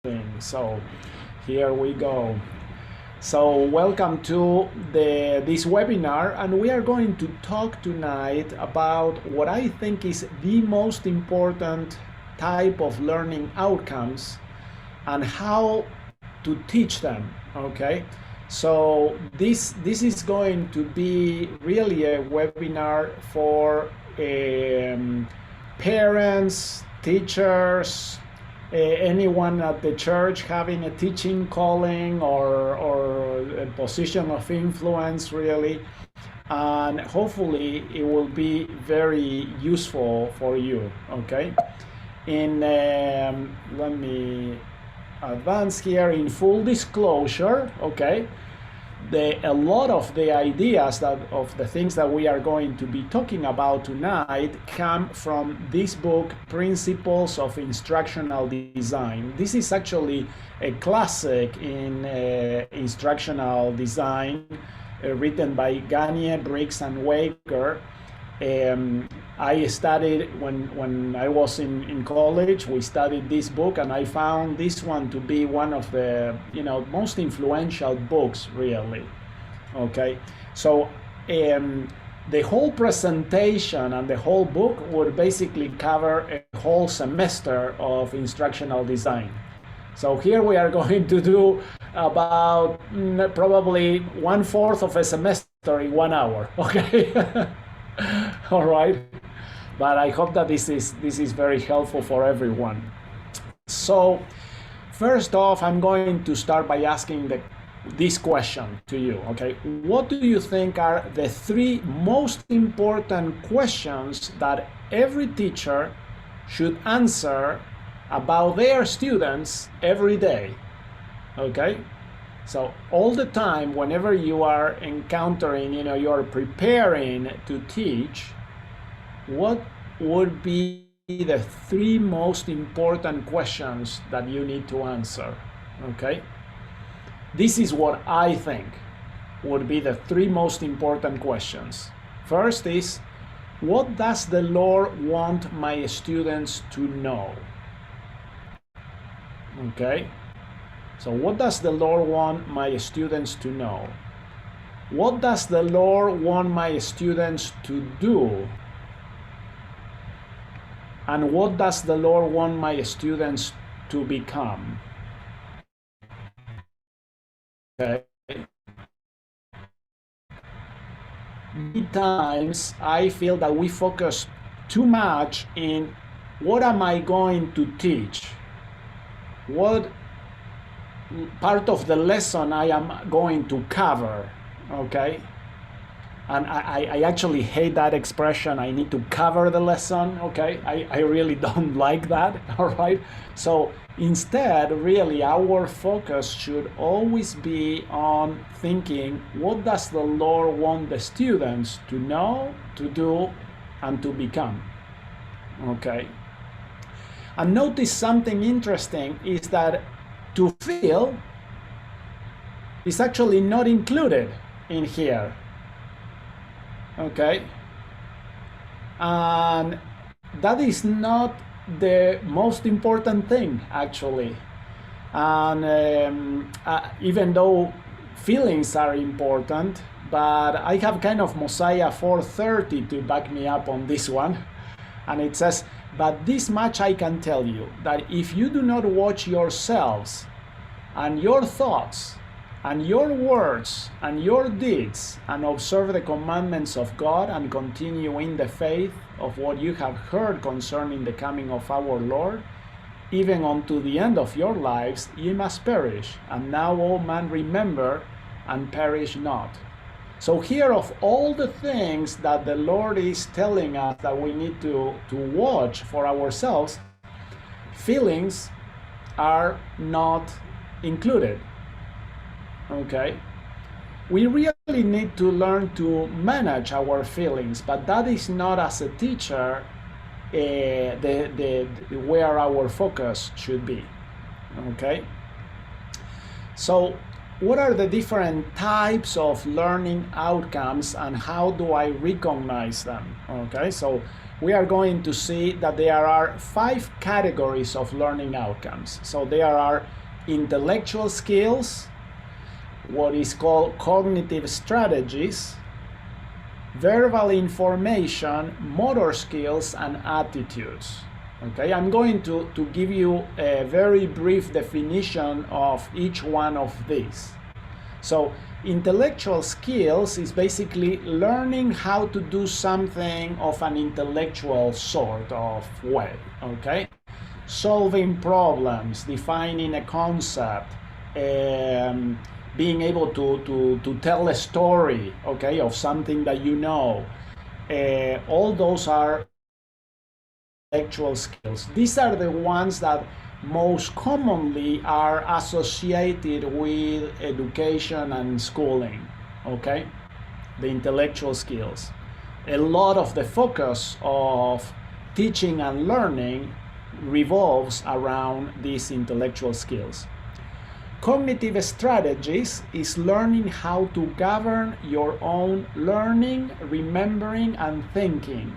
So here we go. So welcome to this webinar, and we are going to talk tonight about what I think is the most important type of learning outcomes and how to teach them. Okay, so this is going to be really a webinar for parents, teachers, anyone at the church having a teaching calling or a position of influence, really, and hopefully it will be very useful for you. Okay, let me advance here. In full disclosure, okay, a lot of the ideas of the things that we are going to be talking about tonight come from this book, Principles of Instructional Design. This is actually a classic in instructional design, written by Gagne, Briggs, and Waker. I studied when I was in college. We studied this book, and I found this one to be one of the most influential books, really. Okay, so the whole presentation and the whole book would basically cover a whole semester of instructional design. So here we are going to do about probably 1/4 of a semester in 1 hour. Okay. All right, but I hope that this is very helpful for everyone. So first off, I'm going to start by asking this question to you. Okay, what do you think are the 3 most important questions that every teacher should answer about their students every day? Okay, so all the time, whenever you are encountering, you are preparing to teach, what would be the 3 most important questions that you need to answer? Okay, this is what I think would be the 3 most important questions. First is, what does the Lord want my students to know? Okay. So what does the Lord want my students to know? What does the Lord want my students to do? And what does the Lord want my students to become? Okay. Many times I feel that we focus too much in what am I going to teach? What part of the lesson I am going to cover, okay? And I actually hate that expression, I need to cover the lesson, okay? I really don't like that, all right? So instead, really, our focus should always be on thinking, what does the Lord want the students to know, to do, and to become, okay? And notice something interesting is that to feel is actually not included in here. Okay, and that is not the most important thing, actually. And even though feelings are important, but I have kind of Mosiah 4:30 to back me up on this one, and it says, but this much I can tell you, that if you do not watch yourselves and your thoughts and your words and your deeds and observe the commandments of God and continue in the faith of what you have heard concerning the coming of our Lord, even unto the end of your lives, ye must perish. And now, O man, remember and perish not. So here, of all the things that the Lord is telling us that we need to watch for ourselves, feelings are not included. Okay, we really need to learn to manage our feelings, but that is not, as a teacher, where our focus should be. Okay, so what are the different types of learning outcomes and how do I recognize them? Okay, so we are going to see that there are 5 categories of learning outcomes. So there are intellectual skills, what is called cognitive strategies, verbal information, motor skills, and attitudes. Okay, I'm going to give you a very brief definition of each one of these. So intellectual skills is basically learning how to do something of an intellectual sort of way, okay? Solving problems, defining a concept, being able to tell a story, okay, of something that you know. All those are intellectual skills. These are the ones that most commonly are associated with education and schooling, okay? The intellectual skills. A lot of the focus of teaching and learning revolves around these intellectual skills. Cognitive strategies is learning how to govern your own learning, remembering, and thinking.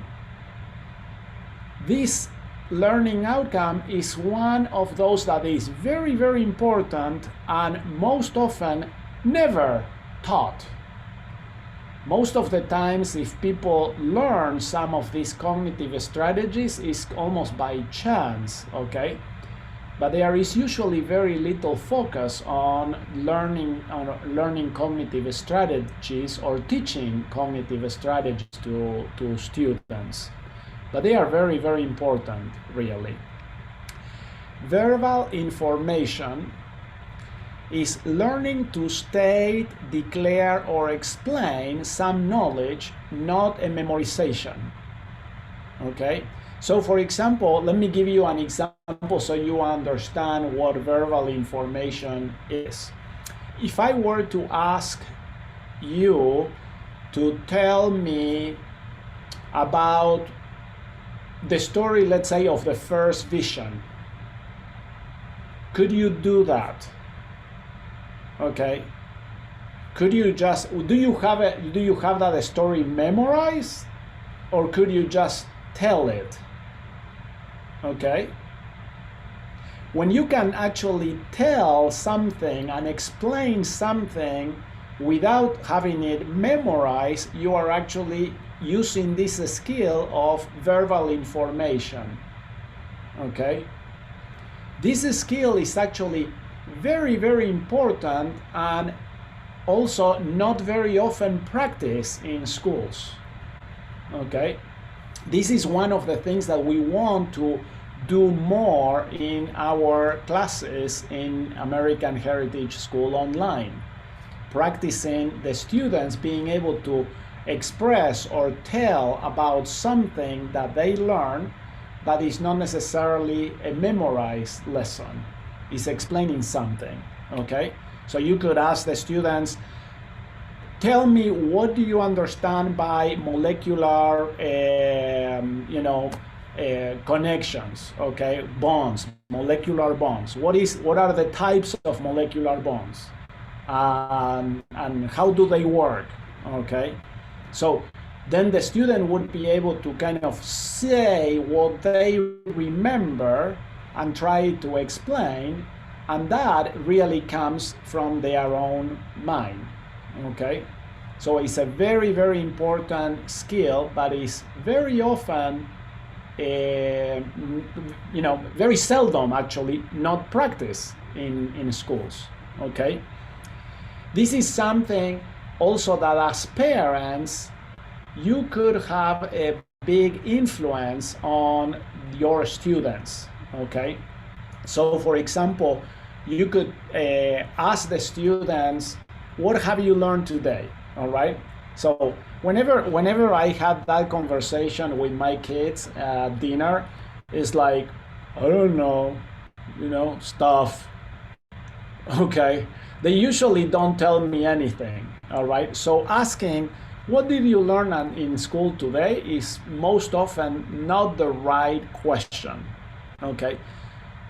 This learning outcome is one of those that is very, very important and most often never taught. Most of the times, if people learn some of these cognitive strategies, it's almost by chance, okay? But there is usually very little focus on learning cognitive strategies or teaching cognitive strategies to students. But they are very, very important, really. Verbal information is learning to state, declare, or explain some knowledge, not a memorization. Okay? So, for example, let me give you an example so you understand what verbal information is. If I were to ask you to tell me about the story, let's say, of the first vision, could you do that? Okay. Could you just, do you have that story memorized, or could you just tell it? Okay. When you can actually tell something and explain something without having it memorized, you are actually using this skill of verbal information. Okay? This skill is actually very, very important and also not very often practiced in schools. Okay? This is one of the things that we want to do more in our classes in American Heritage School Online. Practicing the students being able to express or tell about something that they learn that is not necessarily a memorized lesson. It's explaining something, okay? So you could ask the students, tell me, what do you understand by molecular, connections, okay? Bonds, molecular bonds. What are the types of molecular bonds? And how do they work, okay? So then the student would be able to kind of say what they remember and try to explain, and that really comes from their own mind, okay? So it's a very, very important skill, but is very often, very seldom actually not practiced in schools, okay? This is something also that as parents, you could have a big influence on your students, okay? So for example, you could ask the students, what have you learned today, all right? So whenever I had that conversation with my kids at dinner, it's like, I don't know, stuff, okay? They usually don't tell me anything, all right? So asking, what did you learn in school today is most often not the right question, okay?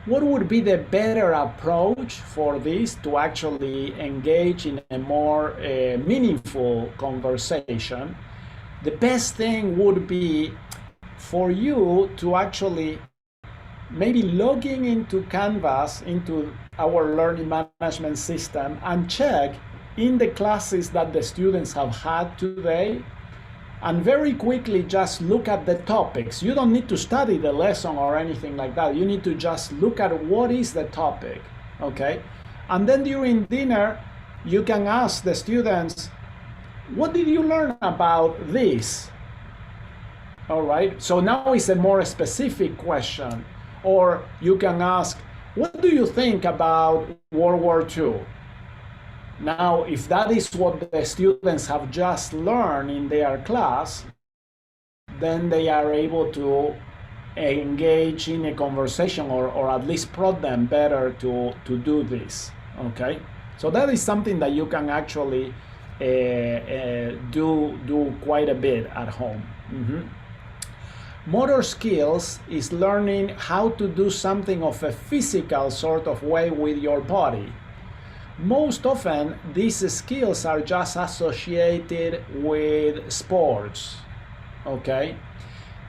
What would be the better approach for this to actually engage in a more meaningful conversation? The best thing would be for you to actually maybe logging into Canvas, into our learning management system, and check in the classes that the students have had today, and very quickly just look at the topics. You don't need to study the lesson or anything like that. You need to just look at what is the topic, okay? And then during dinner, you can ask the students, what did you learn about this? All right, so now it's a more specific question. Or you can ask, what do you think about World War II? Now, if that is what the students have just learned in their class, then they are able to engage in a conversation, or at least prod them better to do this, okay? So that is something that you can actually do quite a bit at home. Motor skills is learning how to do something of a physical sort of way with your body. Most often, these skills are just associated with sports, okay?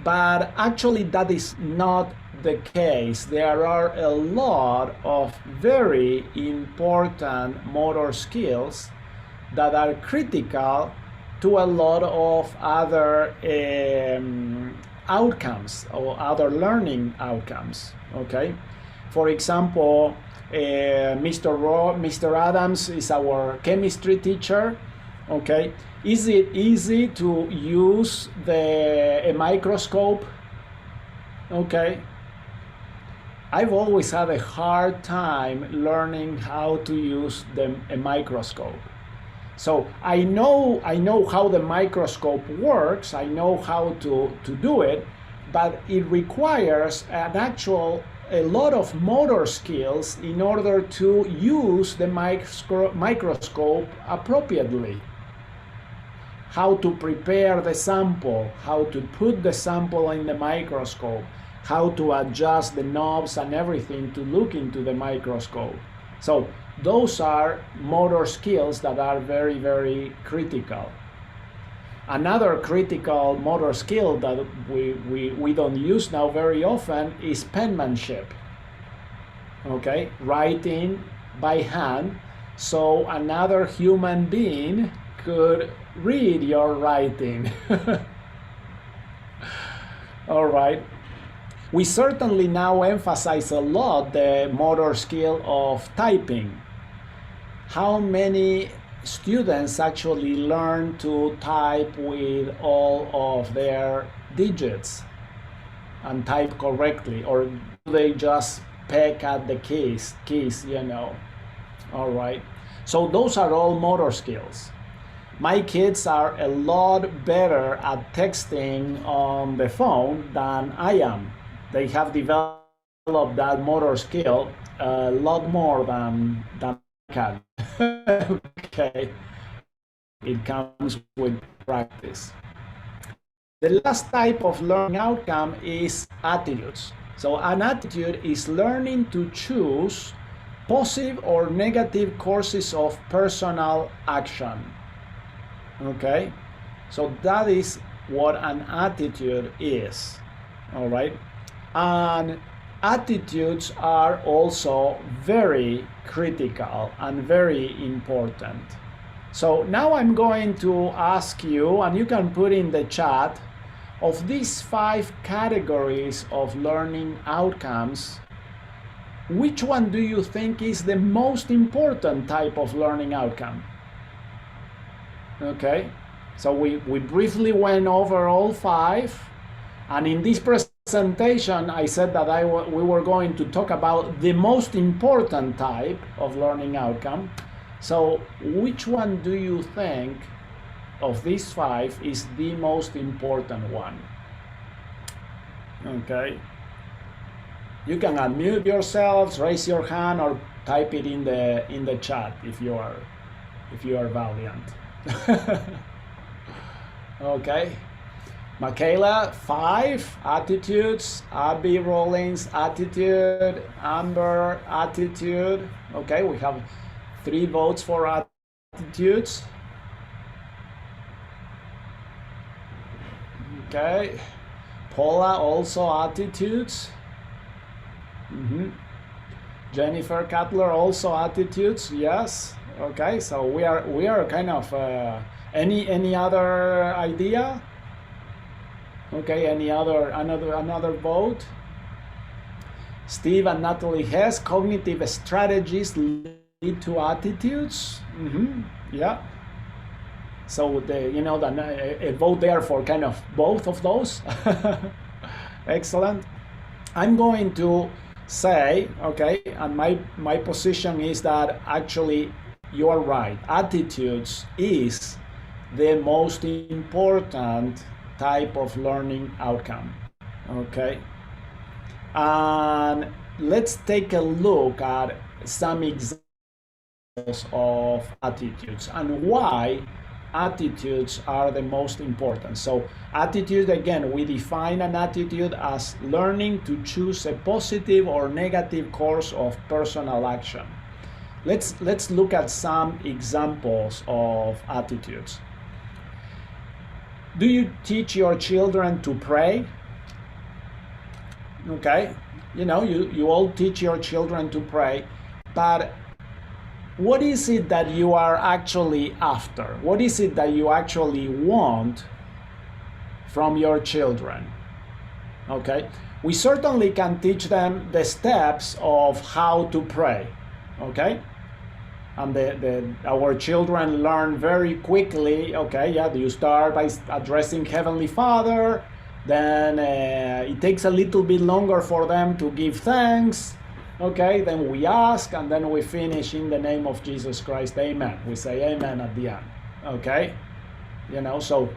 But actually that is not the case. There are a lot of very important motor skills that are critical to a lot of other outcomes or other learning outcomes, okay? For example, Mr. Adams is our chemistry teacher, okay? Is it easy to use a microscope? Okay. I've always had a hard time learning how to use a microscope. So I know how the microscope works, I know how to do it, but it requires a lot of motor skills in order to use the microscope appropriately. How to prepare the sample, how to put the sample in the microscope, how to adjust the knobs and everything to look into the microscope. So those are motor skills that are very, very critical. Another critical motor skill that we don't use now very often is penmanship. Okay, writing by hand, so another human being could read your writing. All right. We certainly now emphasize a lot the motor skill of typing. How many students actually learn to type with all of their digits and type correctly, or do they just peck at the keys, you know? All right. So those are all motor skills. My kids are a lot better at texting on the phone than I am. They have developed that motor skill a lot more than I can. Okay, it comes with practice. The last type of learning outcome is attitudes. So an attitude is learning to choose positive or negative courses of personal action. Okay, so that is what an attitude is. All right. And attitudes are also very critical and very important. So now I'm going to ask you, and you can put in the chat, of these 5 categories of learning outcomes, which one do you think is the most important type of learning outcome? Okay, so we briefly went over all 5, and in this presentation I said that we were going to talk about the most important type of learning outcome. So which one do you think of these 5 is the most important one? Okay, you can unmute yourselves, raise your hand, or type it in the chat if you are valiant. Okay, Michaela, 5 attitudes. Abby Rollins, attitude. Amber, attitude. Okay, we have 3 votes for attitudes. Okay, Paula, also attitudes. Jennifer Cutler, also attitudes. Yes. Okay. So we are kind of any other idea? Okay. Any another vote? Steve and Natalie Hess, cognitive strategies lead to attitudes. Yeah. So a vote there for kind of both of those. Excellent. I'm going to say, okay, and my position is that actually you are right. Attitudes is the most important type of learning outcome. Okay. And let's take a look at some examples of attitudes and why attitudes are the most important. So attitude, again, we define an attitude as learning to choose a positive or negative course of personal action. Let's look at some examples of attitudes. Do you teach your children to pray? Okay, you all teach your children to pray, but what is it that you are actually after? What is it that you actually want from your children? Okay, we certainly can teach them the steps of how to pray. Okay, and our children learn very quickly. Okay, yeah, you start by addressing Heavenly Father. Then it takes a little bit longer for them to give thanks. Okay, then we ask, and then we finish in the name of Jesus Christ, amen. We say amen at the end. Okay, so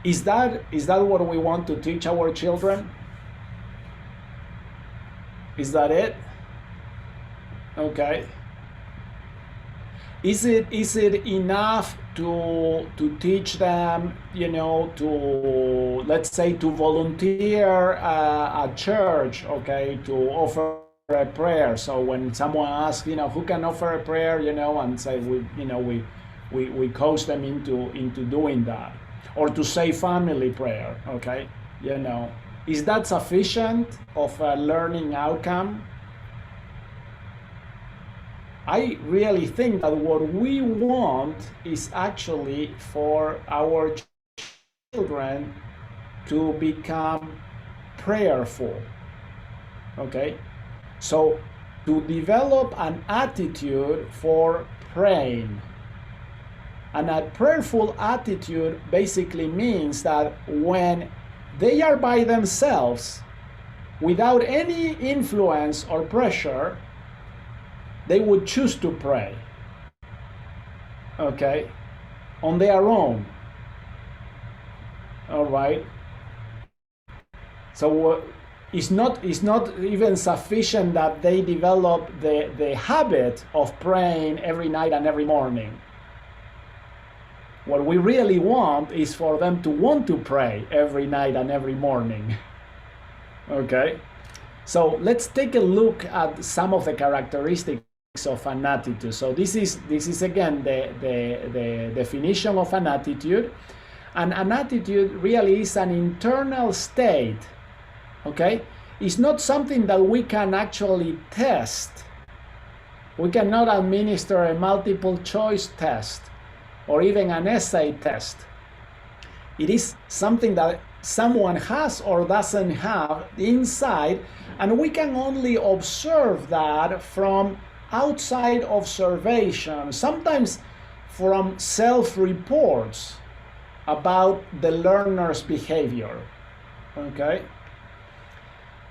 is that what we want to teach our children? Is that it? Okay. Is it enough to teach them, to, let's say, to volunteer at church, okay, to offer a prayer? So when someone asks, who can offer a prayer, and say we coach them into doing that, or to say family prayer, okay, is that sufficient of a learning outcome? I really think that what we want is actually for our children to become prayerful. Okay? So to develop an attitude for praying. And a prayerful attitude basically means that when they are by themselves, without any influence or pressure, they would choose to pray, okay, on their own. All right. So it's not even sufficient that they develop the habit of praying every night and every morning. What we really want is for them to want to pray every night and every morning. Okay. So let's take a look at some of the characteristics of an attitude. So this is again the definition of an attitude, and an attitude really is an internal state. Okay, it's not something that we can actually test. We cannot administer a multiple choice test or even an essay test. It is something that someone has or doesn't have inside, and we can only observe that from outside observation, sometimes from self-reports about the learner's behavior. Okay?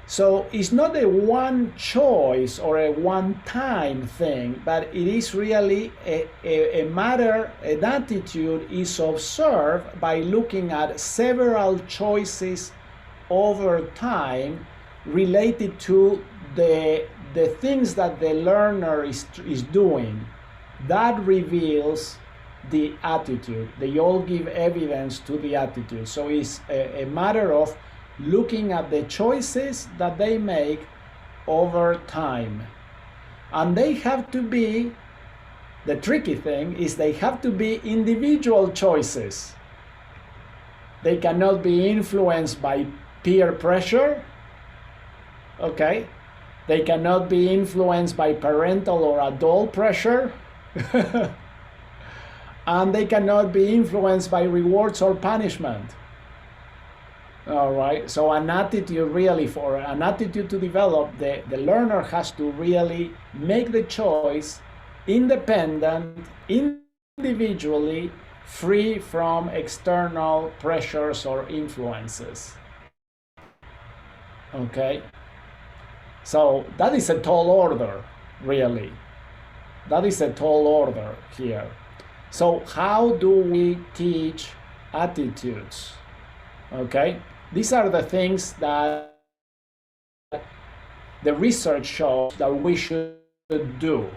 So it's not a one choice or a one-time thing, but it is really a matter, an attitude is observed by looking at several choices over time related to the things that the learner is doing. That reveals the attitude. They all give evidence to the attitude. So it's a matter of looking at the choices that they make over time. And they have to be, the tricky thing is they have to be individual choices. They cannot be influenced by peer pressure, okay? They cannot be influenced by parental or adult pressure. And they cannot be influenced by rewards or punishment. All right, so an attitude really, for an attitude to develop, the learner has to really make the choice independent, individually, free from external pressures or influences. Okay, so that is a tall order, really. That is a tall order here. So how do we teach attitudes? Okay, these are the things that the research shows that we should do. We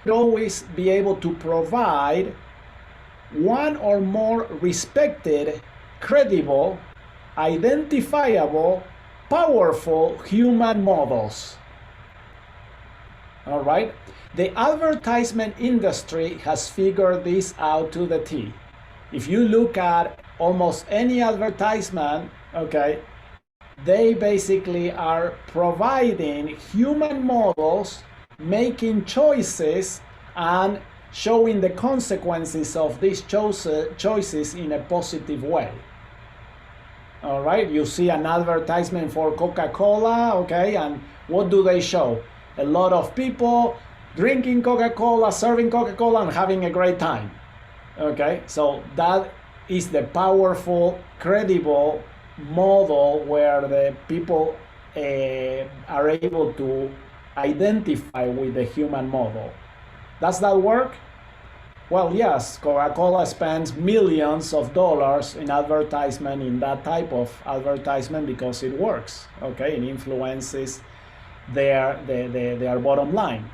should always be able to provide one or more respected, credible, identifiable, powerful human models. All right? The advertisement industry has figured this out to the T. If you look at almost any advertisement, okay, they basically are providing human models, making choices, and showing the consequences of these choices in a positive way. All right, you see an advertisement for Coca-Cola, okay, and what do they show? A lot of people drinking Coca-Cola, serving Coca-Cola, and having a great time. Okay, so that is the powerful, credible model where the people are able to identify with the human model. Does that work? Well, yes, Coca-Cola spends millions of dollars in advertisement, in that type of advertisement, because it works, okay? It influences their bottom line.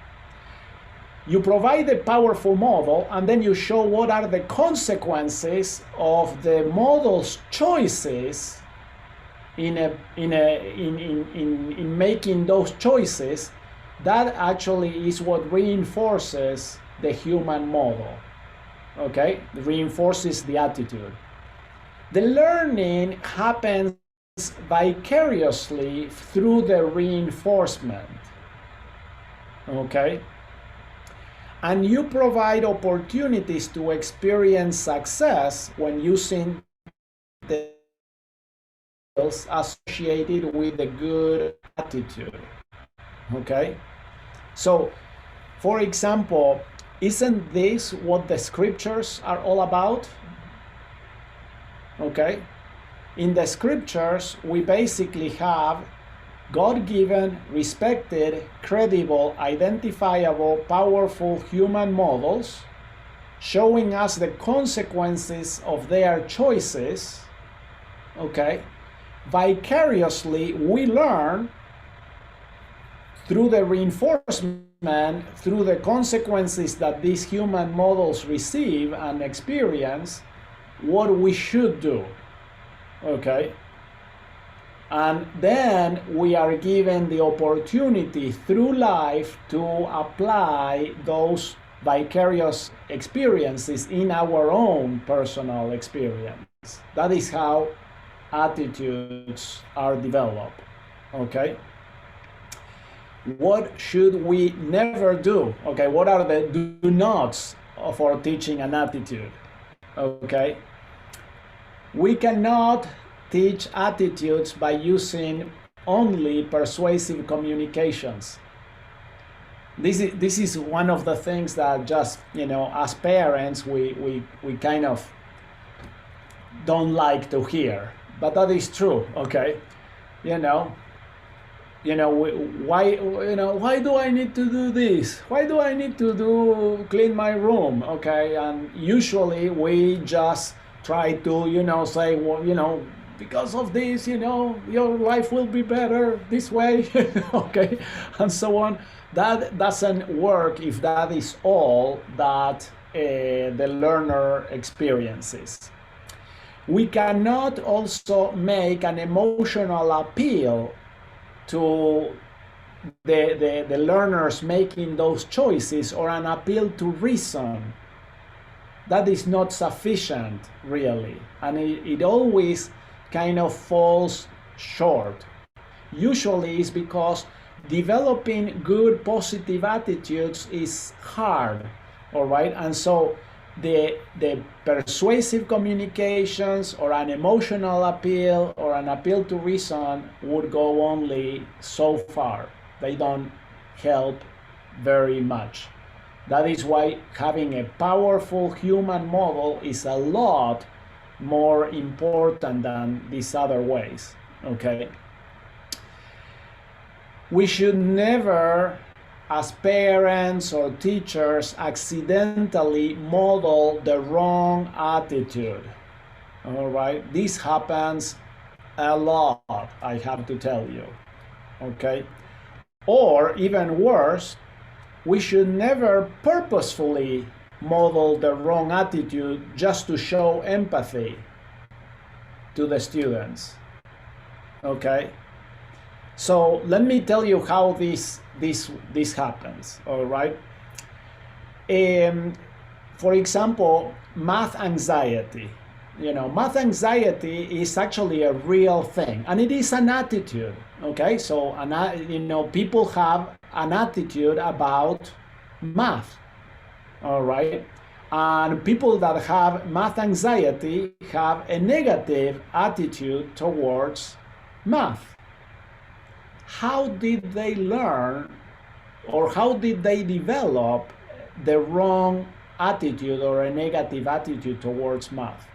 You provide a powerful model, and then you show what are the consequences of the model's choices in making those choices. That actually is what reinforces the human model, okay? It reinforces the attitude. The learning happens vicariously through the reinforcement, okay? And you provide opportunities to experience success when using the skills associated with a good attitude, okay? So, for example, isn't this what the scriptures are all about? Okay? In the scriptures, we basically have God-given, respected, credible, identifiable, powerful human models showing us the consequences of their choices. Okay? Vicariously, we learn through the reinforcement, through the consequences that these human models receive and experience, what we should do, okay? And then we are given the opportunity through life to apply those vicarious experiences in our own personal experience. That is how attitudes are developed, okay? What should we never do? Okay, what are the do-nots for teaching an attitude? Okay, we cannot teach attitudes by using only persuasive communications. This is one of the things that just, you know, as parents, we kind of don't like to hear, but that is true, okay? Why do I need to do this? Why do I need to clean my room? Okay, and usually we just try to, say, well, because of this, your life will be better this way, okay, and so on. That doesn't work if that is all that the learner experiences. We cannot also make an emotional appeal to the learners making those choices, or an appeal to reason. That is not sufficient, really. And it always kind of falls short? Usually it's because developing good positive attitudes is hard, all right? And so the persuasive communications or an emotional appeal or an appeal to reason would go only so far. They don't help very much. That is why having a powerful human model is a lot more important than these other ways, okay? We should never, as parents or teachers, accidentally model the wrong attitude, all right? This happens a lot, I have to tell you, okay? Or even worse, we should never purposefully model the wrong attitude just to show empathy to the students, okay? So let me tell you how this happens, all right? For example, math anxiety. You know, math anxiety is actually a real thing, and it is an attitude, okay? So, you know, people have an attitude about math, all right? And people that have math anxiety have a negative attitude towards math. How did they learn, or how did they develop the wrong attitude or a negative attitude towards math?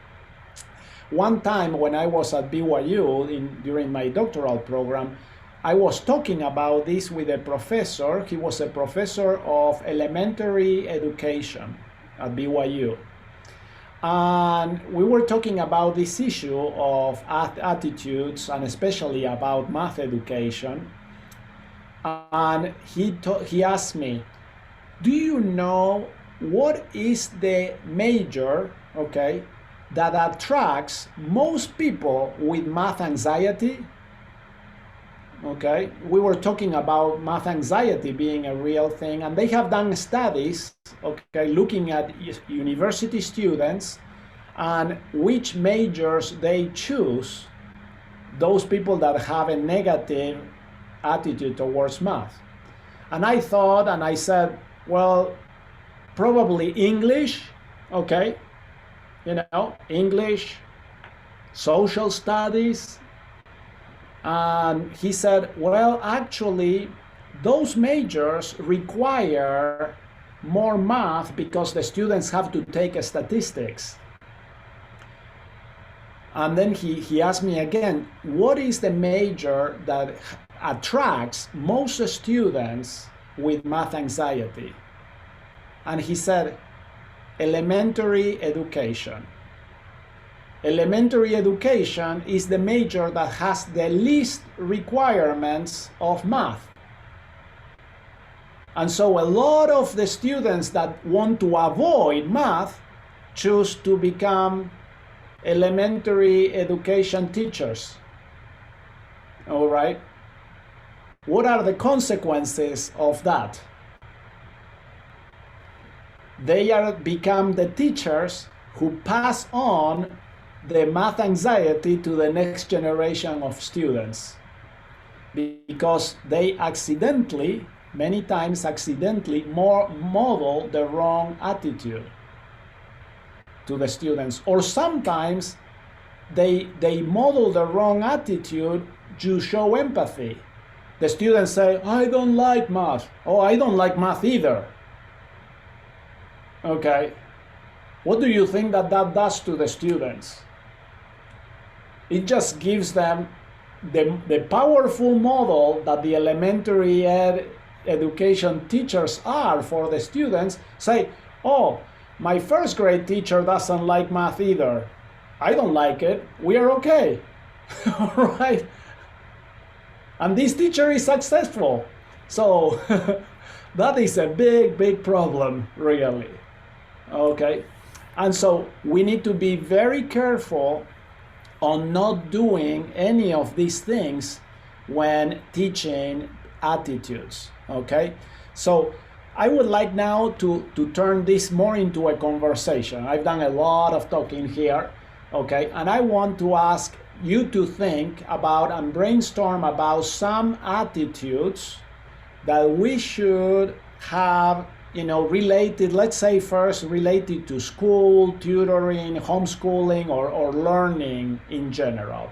One time when I was at BYU during my doctoral program, I was talking about this with a professor. He was a professor of elementary education at BYU. And we were talking about this issue of attitudes, and especially about math education. And he asked me, do you know what is the major, okay, that attracts most people with math anxiety? Okay, we were talking about math anxiety being a real thing, and they have done studies, okay, looking at university students and which majors they choose, those people that have a negative attitude towards math. And I thought, and I said, well, probably English, okay, you know, English, social studies. And he said, well, actually, those majors require more math because the students have to take statistics. And then he asked me again, what is the major that attracts most students with math anxiety? And he said, elementary education. Elementary education is the major that has the least requirements of math. And so a lot of the students that want to avoid math choose to become elementary education teachers. All right? What are the consequences of that? They become the teachers who pass on the math anxiety to the next generation of students, because they accidentally, many times accidentally, model the wrong attitude to the students. Or sometimes they model the wrong attitude to show empathy. The students say, I don't like math. Oh, I don't like math either. Okay. What do you think that does to the students? It just gives them the powerful model that the elementary education teachers are for the students. Say, oh, my first grade teacher doesn't like math either. I don't like it. We are okay. All right. And this teacher is successful. So that is a big problem, really. Okay. And so we need to be very careful on not doing any of these things when teaching attitudes, okay? So I would like now to turn this more into a conversation. I've done a lot of talking here, okay? And I want to ask you to think about and brainstorm about some attitudes that we should have, related, let's say first related to school, tutoring, homeschooling, or learning in general.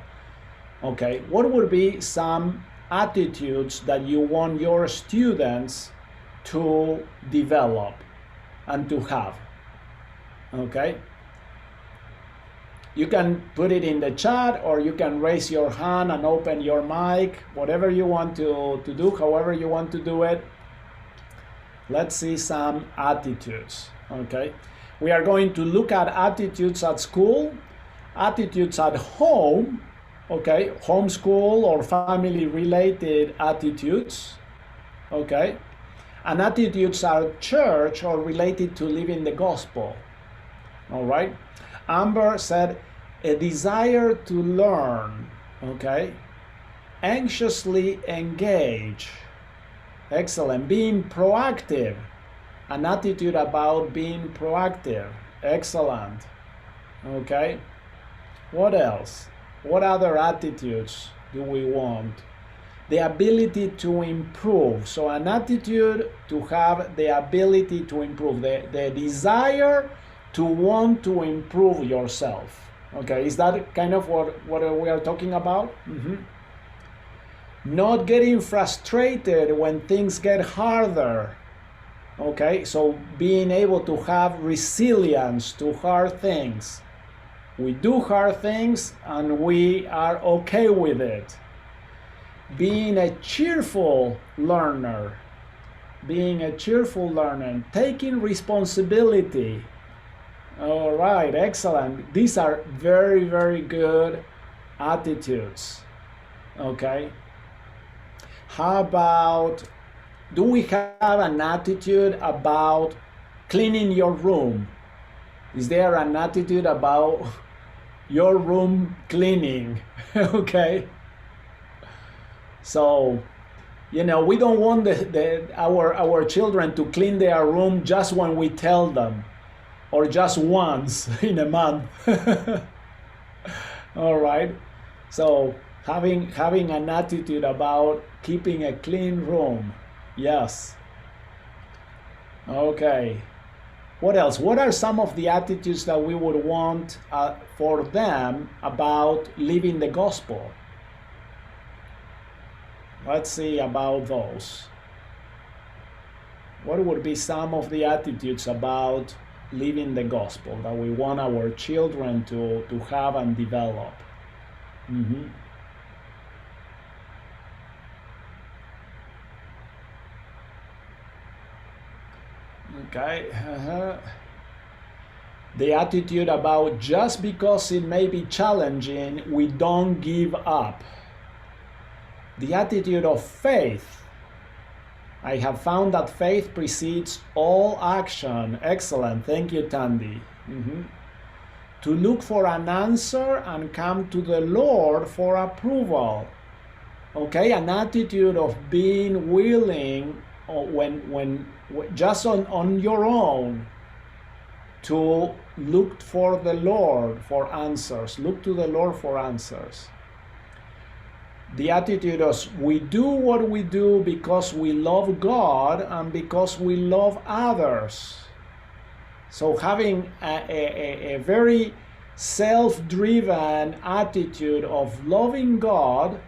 Okay, what would be some attitudes that you want your students to develop and to have? Okay, you can put it in the chat, or you can raise your hand and open your mic, whatever you want to do, however you want to do it. Let's see some attitudes. Okay, we are going to look at attitudes at school, attitudes at home, okay, homeschool or family related attitudes, okay, and attitudes at church or related to living the gospel. All right, Amber said a desire to learn, okay, anxiously engage, excellent, being proactive, an attitude about being proactive, excellent, okay. What else? What other attitudes do we want? The ability to improve. So an attitude to have the ability to improve, the desire to want to improve yourself. Okay, is that kind of what we are talking about? Mm-hmm. Not getting frustrated when things get harder. Okay, so being able to have resilience to hard things. We do hard things and we are okay with it. Being a cheerful learner. Being a cheerful learner. Taking responsibility. All right, excellent. These are very, very good attitudes. Okay. How about, do we have an attitude about cleaning your room? Is there an attitude about your room cleaning? Okay. So, we don't want our children to clean their room just when we tell them, or just once in a month. All right. So having an attitude about keeping a clean room. Yes. Okay. What else? What are some of the attitudes that we would want for them about living the gospel? Let's see about those. What would be some of the attitudes about living the gospel that we want our children to have and develop? Mm-hmm. Okay. The attitude about just because it may be challenging, we don't give up. The attitude of faith. I have found that faith precedes all action. Excellent. Thank you, Tandy. Mm-hmm. To look for an answer and come to the Lord for approval. Okay, an attitude of being willing when just on your own to look for the Lord for answers. Look to the Lord for answers. The attitude is we do what we do because we love God and because we love others. So having a very self-driven attitude of loving God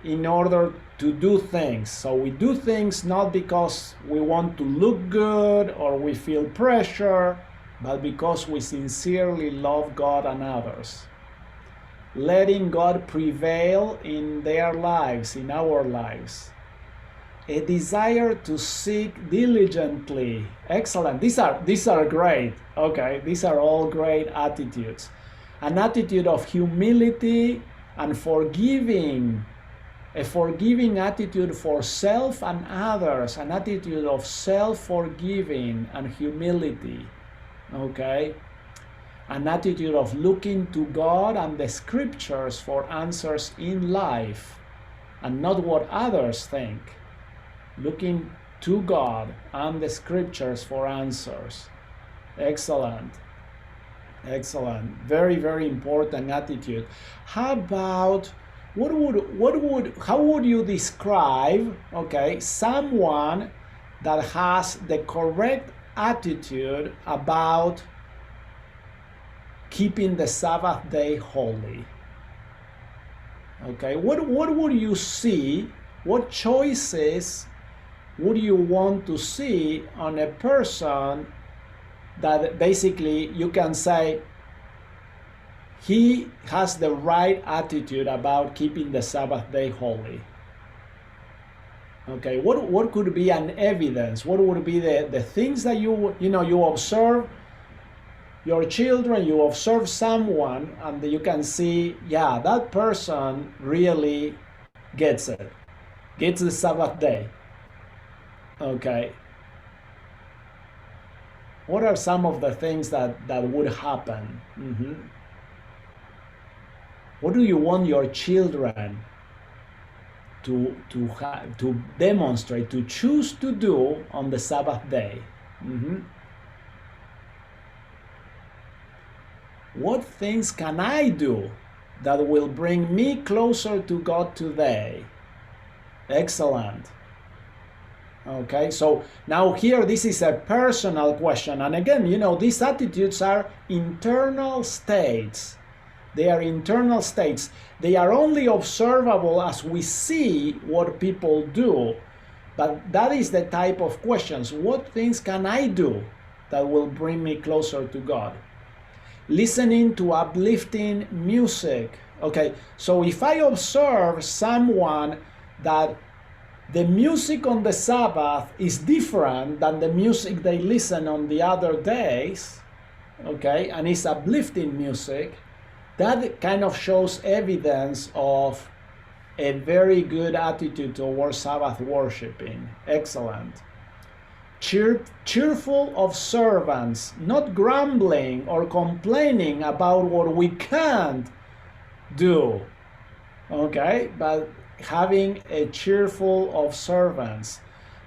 in order to do things. So we do things not because we want to look good or we feel pressure, but because we sincerely love God and others. Letting God prevail in their lives, in our lives. A desire to seek diligently. Excellent. These are great. Okay, these are all great attitudes. An attitude of humility and forgiving. A forgiving attitude for self and others. An attitude of self-forgiving and humility. Okay. An attitude of looking to God and the scriptures for answers in life and not what others think. Looking to God and the scriptures for answers. Excellent. Excellent. Very, very important attitude. How about how would you describe, okay, someone that has the correct attitude about keeping the Sabbath day holy? Okay, what would you see? What choices would you want to see on a person that basically you can say he has the right attitude about keeping the Sabbath day holy? Okay, what could be an evidence? What would be the things that you observe your children, you observe someone, and you can see, yeah, that person really gets it, gets the Sabbath day. Okay. What are some of the things that would happen? What do you want your children to demonstrate, to choose to do on the Sabbath day? What things can I do that will bring me closer to God today? Excellent. Okay, so now here this is a personal question. And again, these attitudes are internal states. They are internal states. They are only observable as we see what people do. But that is the type of questions. What things can I do that will bring me closer to God? Listening to uplifting music. Okay, so if I observe someone that the music on the Sabbath is different than the music they listen on the other days, okay, and it's uplifting music, that kind of shows evidence of a very good attitude towards Sabbath worshiping. Excellent. Cheerful observance, not grumbling or complaining about what we can't do, okay, but having a cheerful observance.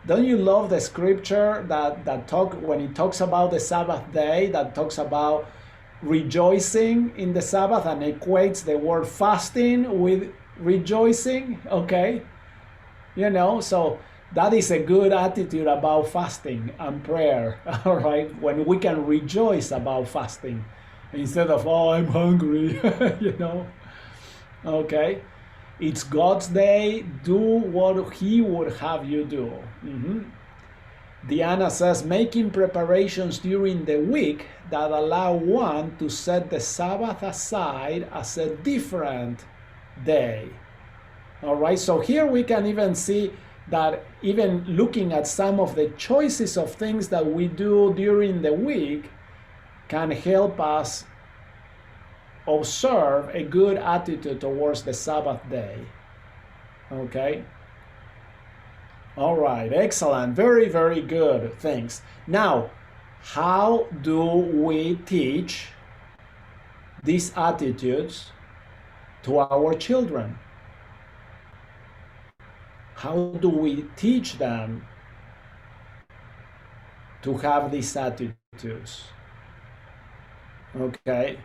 Don't you love the scripture when it talks about the Sabbath day, that talks about rejoicing in the Sabbath and equates the word fasting with rejoicing? Okay, so that is a good attitude about fasting and prayer, all right, when we can rejoice about fasting instead of, oh, I'm hungry, okay. It's God's day. Do what He would have you do. Diana says, making preparations during the week that allow one to set the Sabbath aside as a different day. All right, so here we can even see that even looking at some of the choices of things that we do during the week can help us observe a good attitude towards the Sabbath day. Okay? All right, excellent. Very, very good. Thanks. Now, how do we teach these attitudes to our children? How do we teach them to have these attitudes? Okay?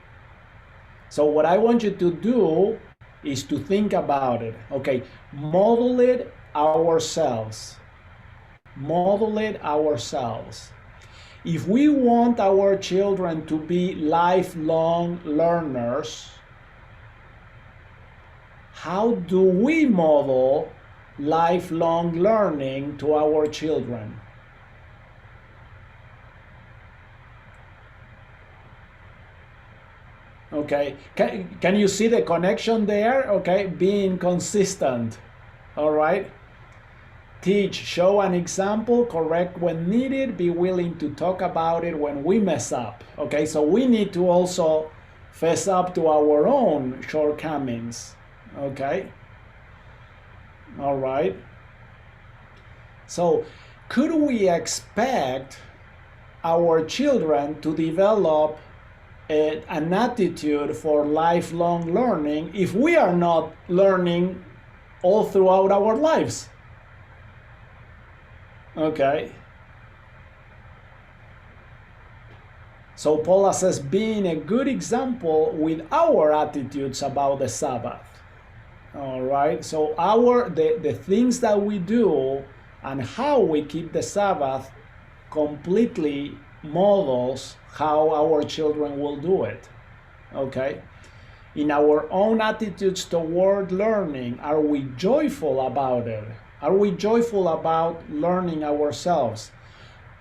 So what I want you to do is to think about it. Okay, model it ourselves. Model it ourselves. If we want our children to be lifelong learners, how do we model lifelong learning to our children? Okay, can you see the connection there? Okay, being consistent. All right. Teach, show an example, correct when needed, be willing to talk about it when we mess up. Okay, so we need to also fess up to our own shortcomings. Okay. All right. So could we expect our children to develop an attitude for lifelong learning if we are not learning all throughout our lives? Okay. So Paula says, being a good example with our attitudes about the Sabbath. All right. So the things that we do and how we keep the Sabbath completely models how our children will do it. Okay. In our own attitudes toward learning, are we joyful about it? Are we joyful about learning ourselves?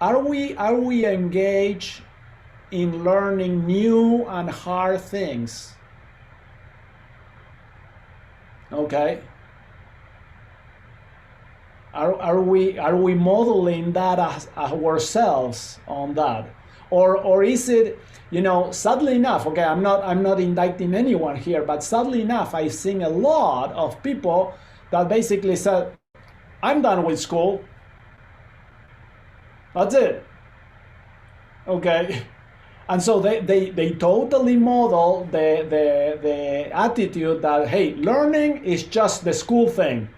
Are we engaged in learning new and hard things? Okay. Are we modeling that as ourselves on that, or is it, sadly enough, okay, I'm not indicting anyone here, but sadly enough, I've seen a lot of people that basically said, I'm done with school. That's it. Okay. And so they totally model the attitude that, hey, learning is just the school thing.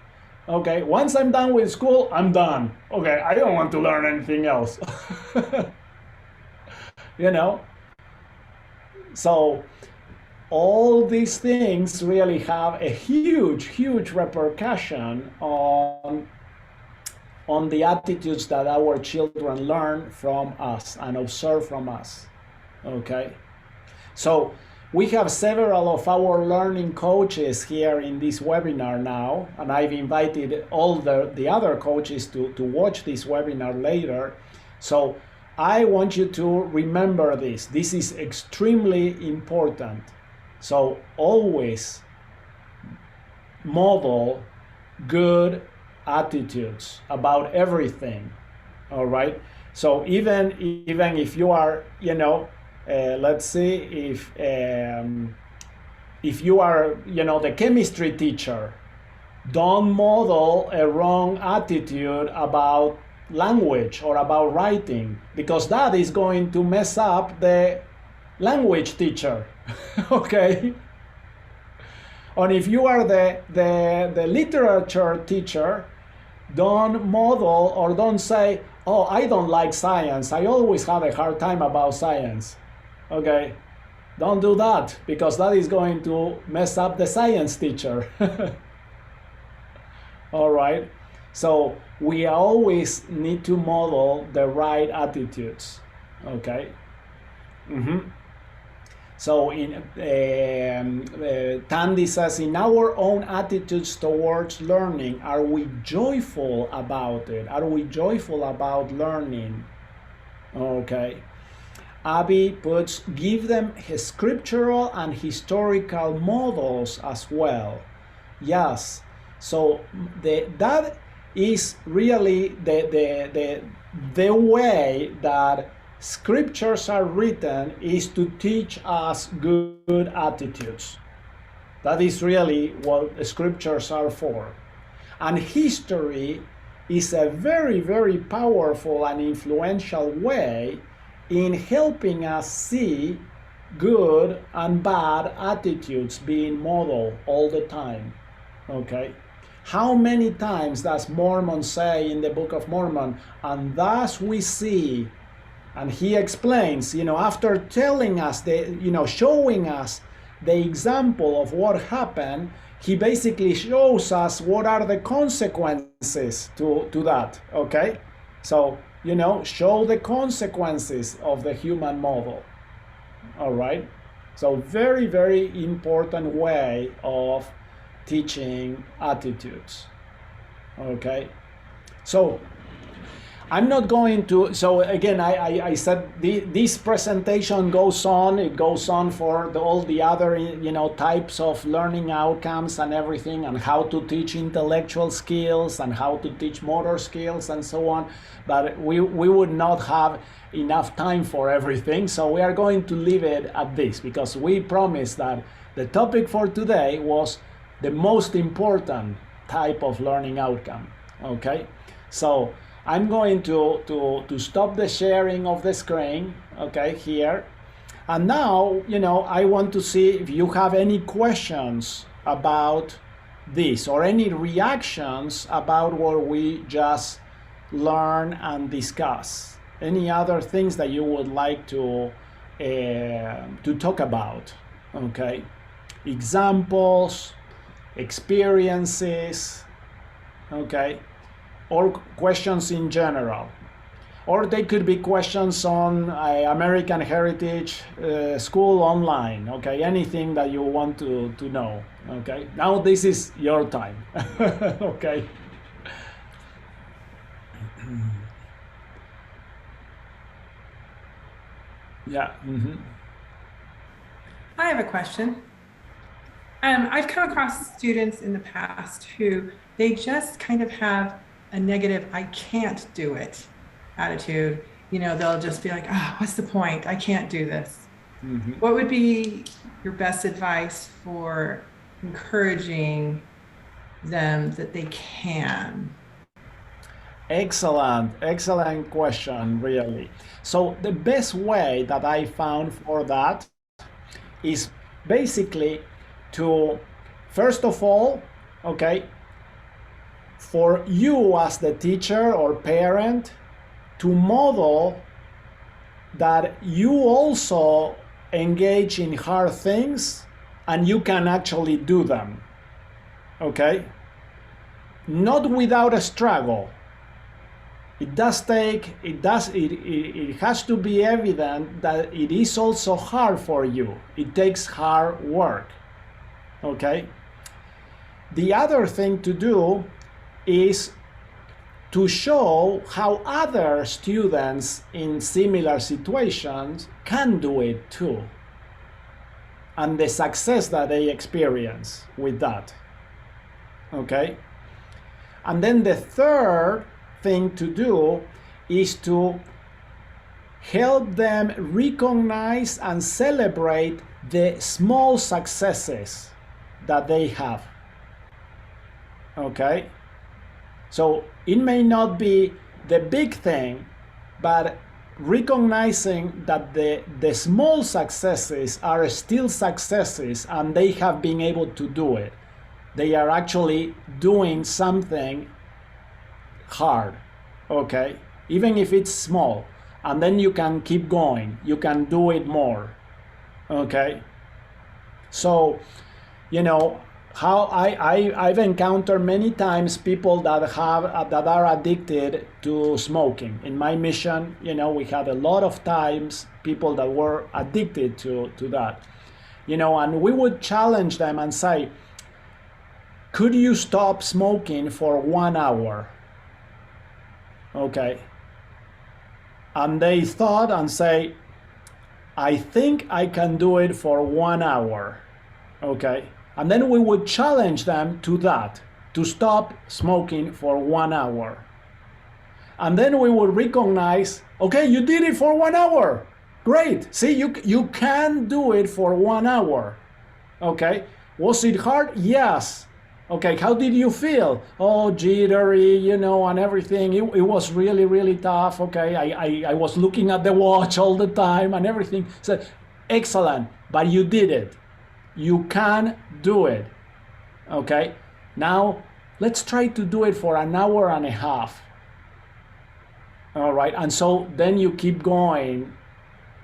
Okay, once I'm done with school, I'm done. Okay, I don't want to learn anything else. So all these things really have a huge repercussion on the attitudes that our children learn from us and observe from us. Okay, so we have several of our learning coaches here in this webinar now, and I've invited all the other coaches to watch this webinar later. So I want you to remember this. This is extremely important. So always model good attitudes about everything. All right. So even if you are, let's see, if you are, the chemistry teacher, don't model a wrong attitude about language or about writing, because that is going to mess up the language teacher. Okay. And if you are the literature teacher, don't model or don't say, oh, I don't like science. I always have a hard time about science. Okay, don't do that, because that is going to mess up the science teacher. All right, so we always need to model the right attitudes. Okay. So Tandy says, in our own attitudes towards learning, are we joyful about it? Are we joyful about learning? Okay. Abby puts, give them scriptural and historical models as well. Yes. So that is really the way that scriptures are written, is to teach us good attitudes. That is really what the scriptures are for. And history is a very powerful and influential way in helping us see good and bad attitudes being modeled all the time. Okay? How many times does Mormon say in the Book of Mormon, and thus we see, and he explains, after telling us, showing us the example of what happened, he basically shows us what are the consequences to that, okay? So, show the consequences of the human model, all right? So very important way of teaching attitudes, okay? So I'm not going to, so again, I said this presentation goes on, it goes on for all the other, types of learning outcomes and everything, and how to teach intellectual skills and how to teach motor skills and so on. But we would not have enough time for everything. So we are going to leave it at this, because we promised that the topic for today was the most important type of learning outcome, okay? So I'm going to stop the sharing of the screen, okay, here. And now, I want to see if you have any questions about this or any reactions about what we just learned and discussed. Any other things that you would like to to talk about. Okay, examples, experiences, okay, or questions in general. Or they could be questions on American Heritage School online, okay, anything that you want to know, okay. Now this is your time, okay. Yeah. Mm-hmm. I have a question. I've come across students in the past who they just kind of have a negative, I can't do it attitude. They'll just be like, oh, what's the point? I can't do this. Mm-hmm. What would be your best advice for encouraging them that they can? Excellent question, really. So the best way that I found for that is basically to, first of all, okay, for you as the teacher or parent to model that you also engage in hard things and you can actually do them, okay? Not without a struggle. It has to be evident that it is also hard for you. It takes hard work, okay? The other thing to do is to show how other students in similar situations can do it too, and the success that they experience with that, okay? And then the third thing to do is to help them recognize and celebrate the small successes that they have, okay? So it may not be the big thing, but recognizing that the small successes are still successes and they have been able to do it. They are actually doing something hard, okay? Even if it's small, and then you can keep going, you can do it more, okay? So, how I've encountered many times people that are addicted to smoking. In my mission, we had a lot of times people that were addicted to that, and we would challenge them and say, could you stop smoking for 1 hour? Okay. And they thought and say, I think I can do it for 1 hour. Okay. And then we would challenge them to that, to stop smoking for 1 hour. And then we would recognize, okay, you did it for 1 hour. Great. See, you can do it for 1 hour. Okay. Was it hard? Yes. Okay, how did you feel? Oh, jittery, and everything. It was really, really tough. Okay, I was looking at the watch all the time and everything. So, excellent, but you did it. You can do it. Okay, now let's try to do it for 1.5 hours. All right, and so then you keep going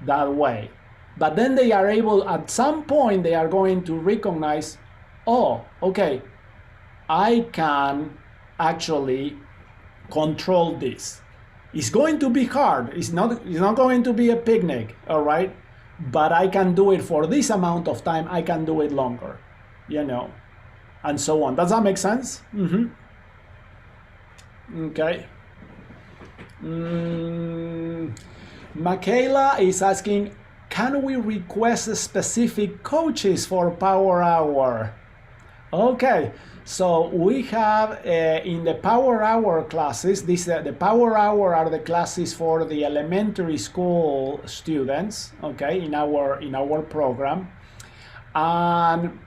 that way. But then they are able, at some point, they are going to recognize, oh, okay, I can actually control this. It's going to be hard. It's not going to be a picnic, all right? But I can do it for this amount of time. I can do it longer, and so on. Does that make sense? Mm-hmm. Okay. Michaela is asking, can we request specific coaches for Power Hour? Okay. So we have in the Power Hour classes, the Power Hour are the classes for the elementary school students, okay, in our program. And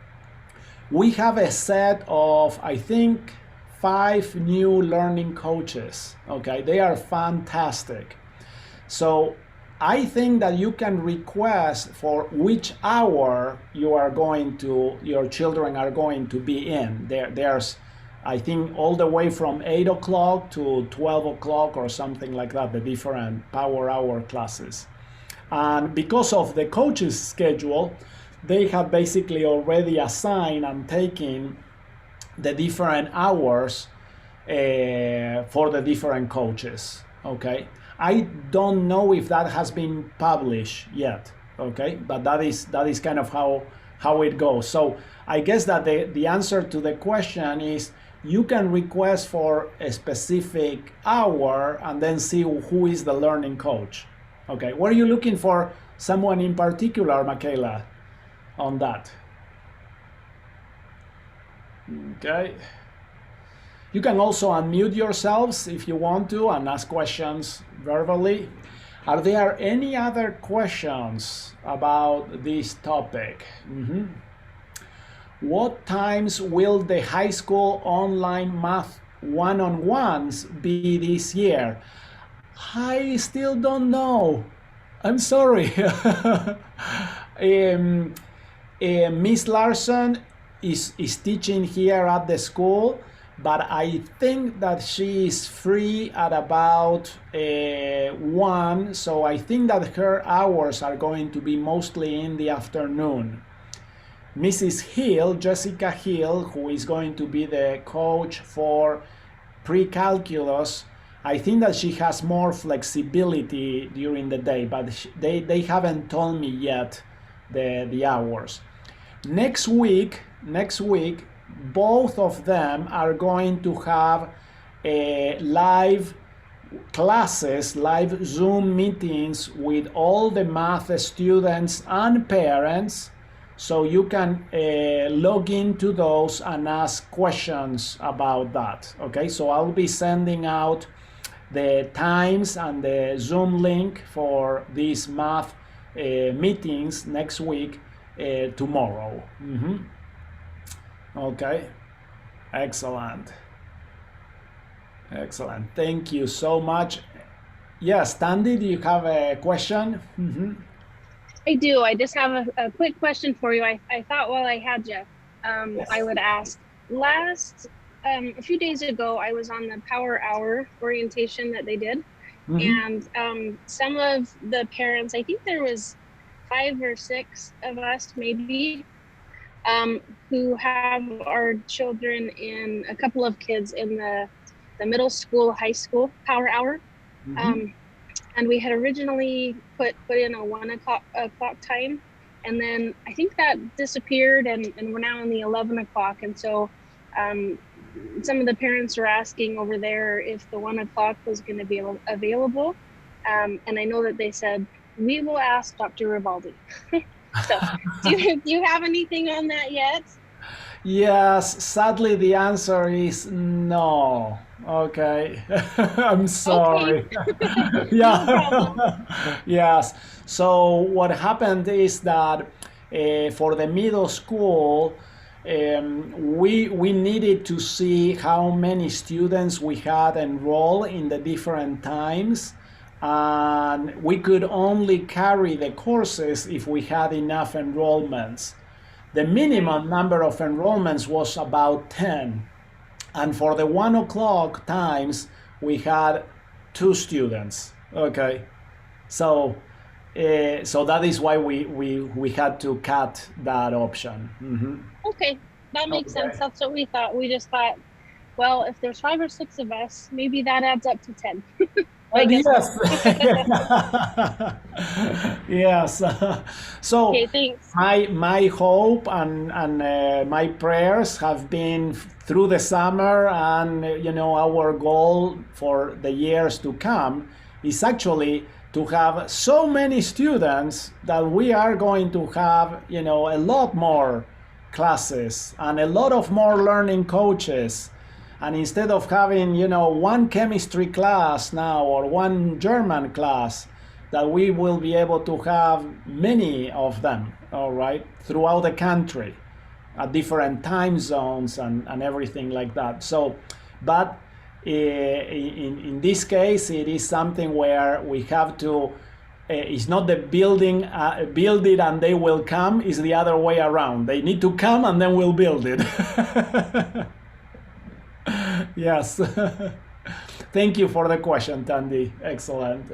we have a set of, I think, 5 new learning coaches, okay? They are fantastic. So I think that you can request for which hour your children are going to be in. There's, I think, all the way from 8 o'clock to 12 o'clock or something like that, the different Power Hour classes. And because of the coach's schedule, they have basically already assigned and taken the different hours for the different coaches. Okay, I don't know if that has been published yet. Okay, but that is kind of how it goes. So I guess that the answer to the question is you can request for a specific hour and then see who is the learning coach. Okay, were you looking for someone in particular, Michaela, on that? Okay. You can also unmute yourselves if you want to and ask questions verbally. Are there any other questions about this topic? What times will the high school online math one-on-ones be this year? I still don't know. I'm sorry. Miss Larson is teaching here at the school, but I think that she is free at about 1, so I think that her hours are going to be mostly in the afternoon. Mrs. Hill, Jessica Hill, who is going to be the coach for pre-calculus, I think that she has more flexibility during the day, but they haven't told me yet the hours. Next week, both of them are going to have live classes, live Zoom meetings with all the math students and parents. So you can log into those and ask questions about that. Okay, so I'll be sending out the times and the Zoom link for these math meetings next week tomorrow. Okay, excellent. Thank you so much. Yes, Tandy, do you have a question? I do. I just have a quick question for you. I thought while I had you, Yes. I would ask. A few days ago, I was on the Power Hour orientation that they did. And some of the parents, I think there was 5 or 6 of us maybe, who have our children in, a couple of kids in the middle school, high school Power Hour. And we had originally put in a 1 o'clock time, and then I think that disappeared, and we're now in the 11 o'clock. And so some of the parents are asking over there if the 1 o'clock was going to be available. And I know that they said, we will ask Dr. Rivaldi. So do you have anything on that yet? Yes, sadly the answer is no. Okay. I'm sorry. Okay. Yeah. No problem. Yes. So what happened is that for the middle school, we needed to see how many students we had enrolled in the different times, and we could only carry the courses if we had enough enrollments. The minimum number of enrollments was about 10, and for the 1 o'clock times we had 2 students. Okay, so that is why we had to cut that option. Okay, that makes Okay. sense. That's what we thought. We just thought, well, if there's 5 or 6 of us, maybe that adds up to 10. I guess. Yes. Yes. So Okay, thanks. my hope and my prayers have been through the summer, and our goal for the years to come is actually to have so many students that we are going to have a lot more classes and a lot of more learning coaches. And instead of having, one chemistry class now or one German class, that we will be able to have many of them, all right, throughout the country, at different time zones and everything like that. So, but in this case, it is something where we have to, it's not the build it and they will come, it's the other way around. They need to come and then we'll build it. Yes. Thank you for the question, Tandy. Excellent.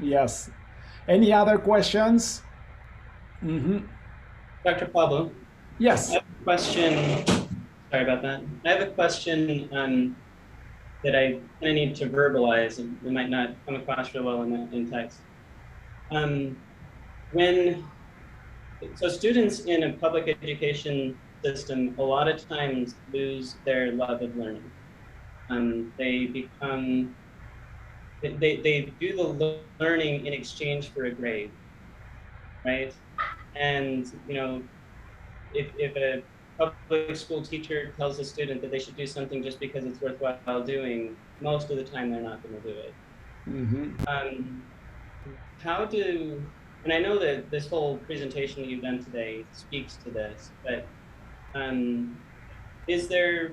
Yes. Any other questions? Dr. Pablo? Yes. I have a question. Sorry about that. I have a question that I kind of need to verbalize, and it might not come across real well in text. So students in a public education system, a lot of times lose their love of learning. They do the learning in exchange for a grade, right? And if a public school teacher tells a student that they should do something just because it's worthwhile doing, most of the time they're not going to do it. And I know that this whole presentation that you've done today speaks to this, but is there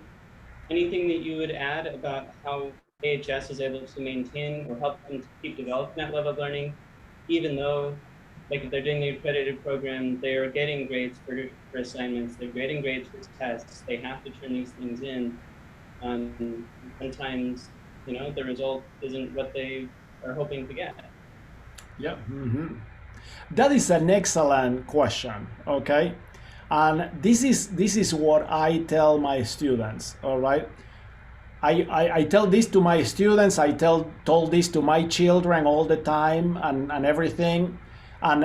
anything that you would add about how AHS is able to maintain or help them to keep developing that level of learning, even though, like, if they're doing the accredited program, they're getting grades for assignments, they're getting grades for tests, they have to turn these things in. Sometimes, the result isn't what they are hoping to get. Yeah. That is an excellent question. Okay, and this is what I tell my students. All right. I tell this to my students, I told this to my children all the time and everything. And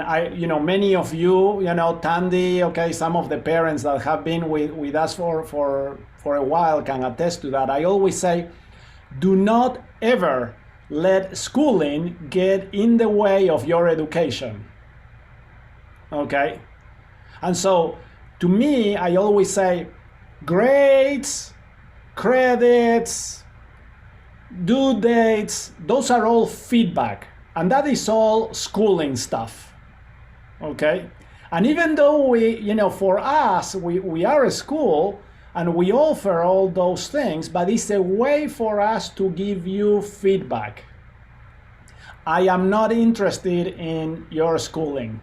many of you, Tandy, okay, some of the parents that have been with us for a while can attest to that. I always say, do not ever let schooling get in the way of your education. Okay? And so, to me, I always say, grades, credits, due dates, those are all feedback. And that is all schooling stuff. Okay? And even though for us, we are a school and we offer all those things, but it's a way for us to give you feedback. I am not interested in your schooling.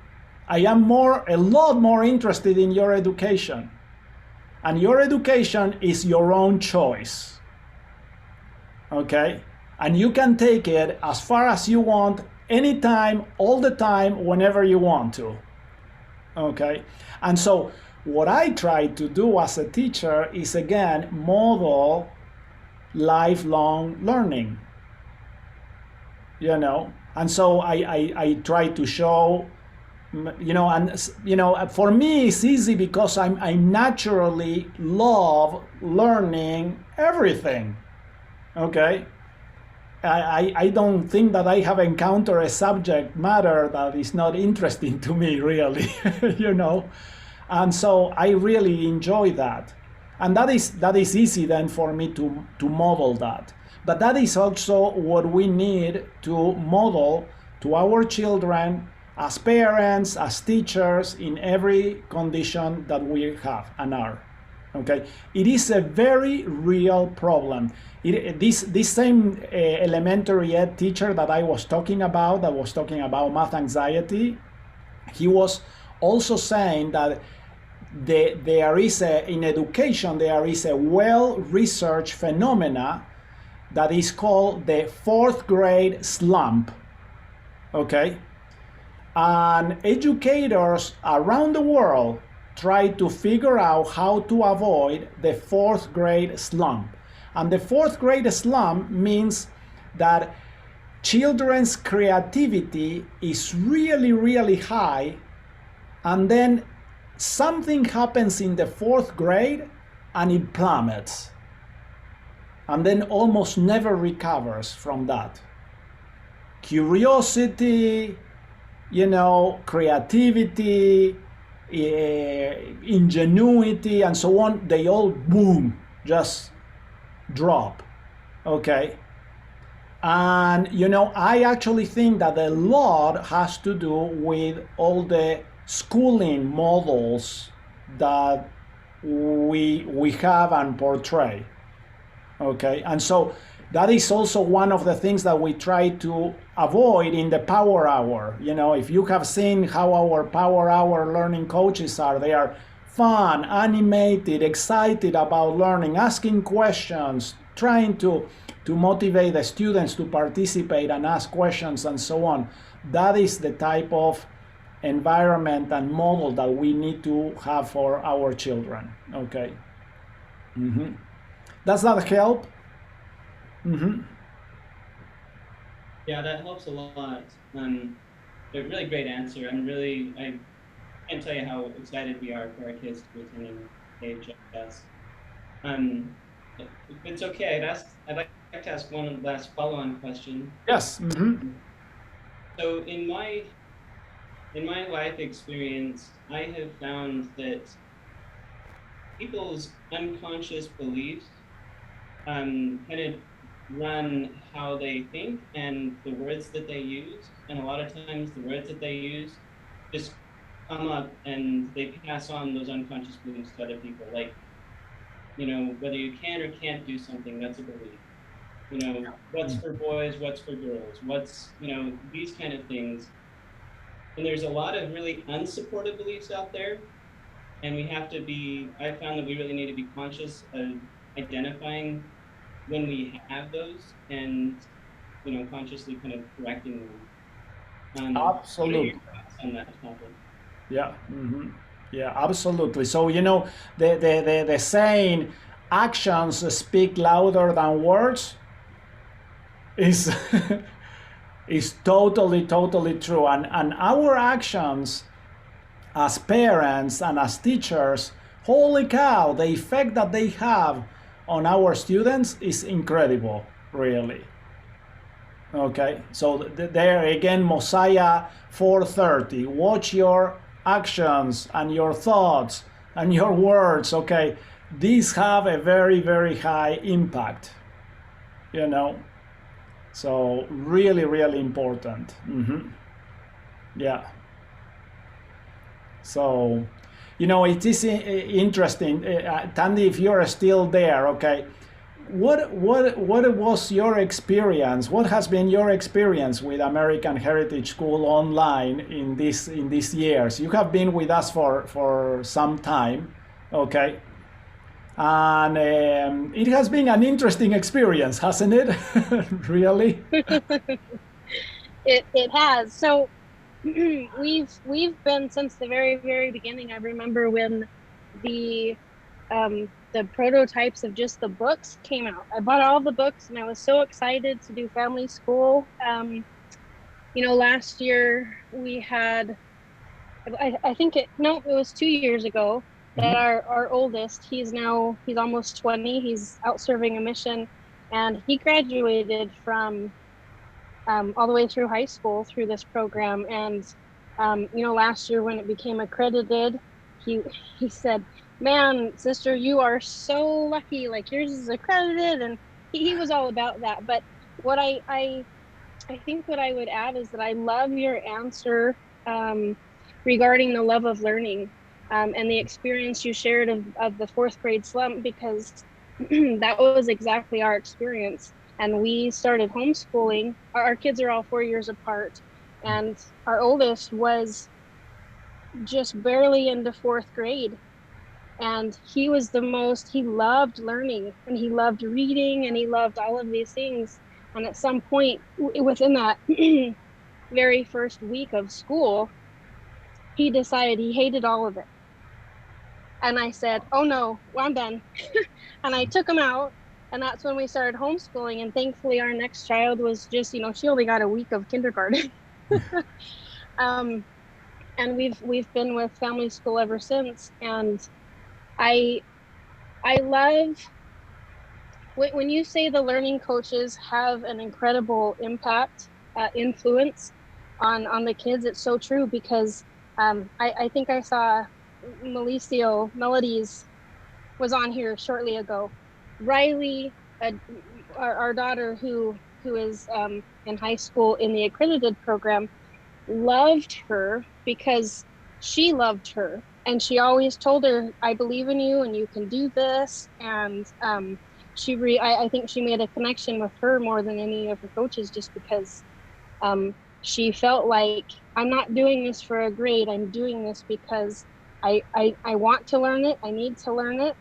I am a lot more interested in your education. And your education is your own choice. Okay? And you can take it as far as you want, anytime, all the time, whenever you want to. Okay? And so what I try to do as a teacher is, again, model lifelong learning. And so I try to show, for me it's easy because I naturally love learning everything. Okay? I don't think that I have encountered a subject matter that is not interesting to me, really. And so I really enjoy that. And that is easy then for me to model that. But that is also what we need to model to our children as parents, as teachers, in every condition that we have and are. Okay, it is a very real problem. This same elementary ed teacher that I was talking about, math anxiety, he was also saying that in education there is a well-researched phenomena that is called the fourth grade slump. Okay, and educators around the world try to figure out how to avoid the fourth grade slump. And the fourth grade slump means that children's creativity is really, really high, and then something happens in the fourth grade and it plummets, and then almost never recovers from that. Curiosity, creativity, ingenuity, and so on, they all boom, just drop. Okay? And I actually think that a lot has to do with all the schooling models that we have and portray. Okay? And so that is also one of the things that we try to avoid in the Power Hour. If you have seen how our Power Hour learning coaches are, they are fun, animated, excited about learning, asking questions, trying to to motivate the students to participate and ask questions and so on. That is the type of environment and model that we need to have for our children. Okay. Does that help? Yeah, that helps a lot. A really great answer. I can't tell you how excited we are for our kids to be attending AHS. If it's okay, I'd like to ask one last follow-on question. Yes. So in my life experience, I have found that people's unconscious beliefs kind of run how they think and the words that they use. And a lot of times the words that they use just come up and they pass on those unconscious beliefs to other people. Like, whether you can or can't do something, that's a belief. What's for boys, what's for girls, what's, these kind of things. And there's a lot of really unsupported beliefs out there. And I found that we really need to be conscious of identifying when we have those and, consciously kind of correcting them. Absolutely. What are your thoughts on that topic? Yeah. Yeah, absolutely. So, the saying, actions speak louder than words, is is totally true. And our actions as parents and as teachers, holy cow, the effect that they have on our students is incredible, really. Okay, so there again, Mosiah 4:30. Watch your actions and your thoughts and your words. Okay, these have a very high impact. So really important. Yeah. So, it is interesting, Tandy, if you're still there. Okay, what was your experience? What has been your experience with American Heritage School online in these years? You have been with us for some time, okay, and it has been an interesting experience, hasn't it? Really? It has. So we've been since the very beginning. I remember when the prototypes of just the books came out. I bought all the books and I was so excited to do family school. Last year we had, I think it was 2 years ago that our oldest, he's almost 20. He's out serving a mission, and he graduated from all the way through high school through this program. And last year when it became accredited, he said, "Man, sister, you are so lucky, like yours is accredited." And he was all about that. But what I think what I would add is that I love your answer regarding the love of learning and the experience you shared of the 4th grade slump, because that was exactly our experience. And we started homeschooling. Our kids are all 4 years apart, and our oldest was just barely into 4th grade. And he loved learning, and he loved reading, and he loved all of these things. And at some point within that very first week of school, he decided he hated all of it. And I said, "Oh no, well, I'm done." And I took him out, and that's when we started homeschooling. And thankfully our next child was just, she only got a week of kindergarten. And we've been with family school ever since. And I love when you say the learning coaches have an incredible impact, influence on the kids. It's so true, because I think I saw Melodies was on here shortly ago. Riley, our daughter who is in high school in the accredited program, loved her because she loved her. And she always told her, "I believe in you and you can do this." And I think she made a connection with her more than any of her coaches, just because she felt like, "I'm not doing this for a grade. I'm doing this because I want to learn it. I need to learn it."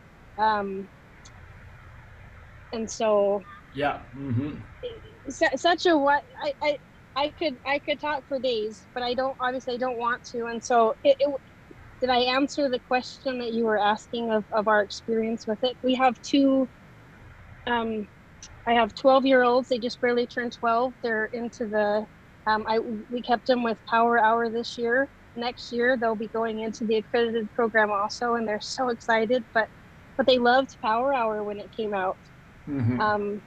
And so Yeah. Mm-hmm. Such a what I could talk for days, but I don't, obviously I don't want to. And so did I answer the question that you were asking of our experience with it? We have two, um, I have 12-year-olds. They just barely turned 12. They're into the, we kept them with Power Hour this year. Next year, they'll be going into the accredited program also, and they're so excited, but they loved Power Hour when it came out. Mm-hmm.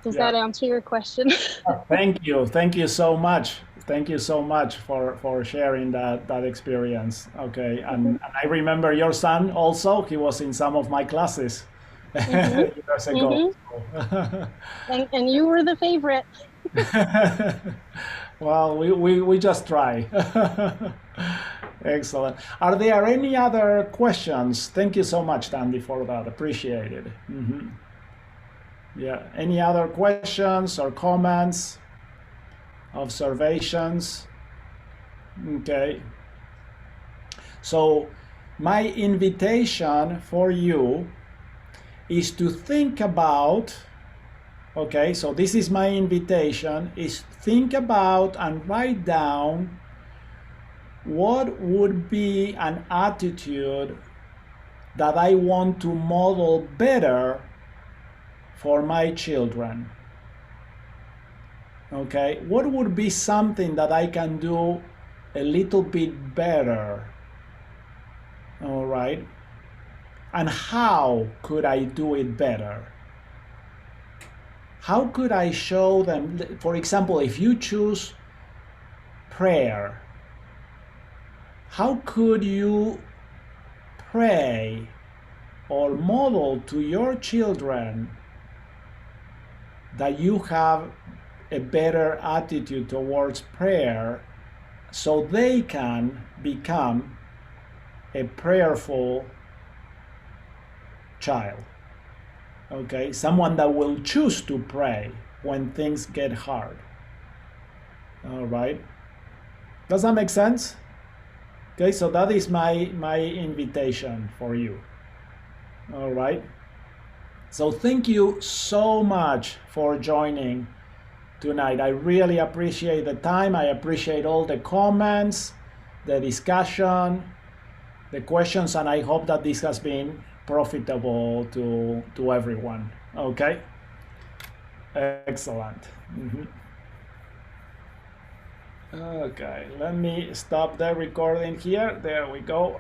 Does Yeah. that answer your question? Thank you. Thank you so much. Thank you so much for sharing that experience. Okay. And I remember your son also. He was in some of my classes Mm-hmm. years ago. Mm-hmm. And you were the favorite. Well, we just try. Excellent. Are there any other questions? Thank you so much, Tandy, for that. Appreciate it. Mm-hmm. Yeah. Any other questions or comments, observations? Okay. So, my invitation for you is to think about, okay, so this is my invitation, is think about and write down what would be an attitude that I want to model better for my children. Okay, what would be something that I can do a little bit better? All right, and how could I do it better? How could I show them, for example, if you choose prayer, how could you pray or model to your children that you have a better attitude towards prayer so they can become a prayerful child? Okay, someone that will choose to pray when things get hard. All right, does that make sense? Okay, so that is my invitation for you. All right, so thank you so much for joining tonight. I really appreciate the time. I appreciate all the comments, the discussion, the questions, and I hope that this has been profitable to everyone. Okay, excellent. Mm-hmm. Okay, let me stop the recording here. There we go.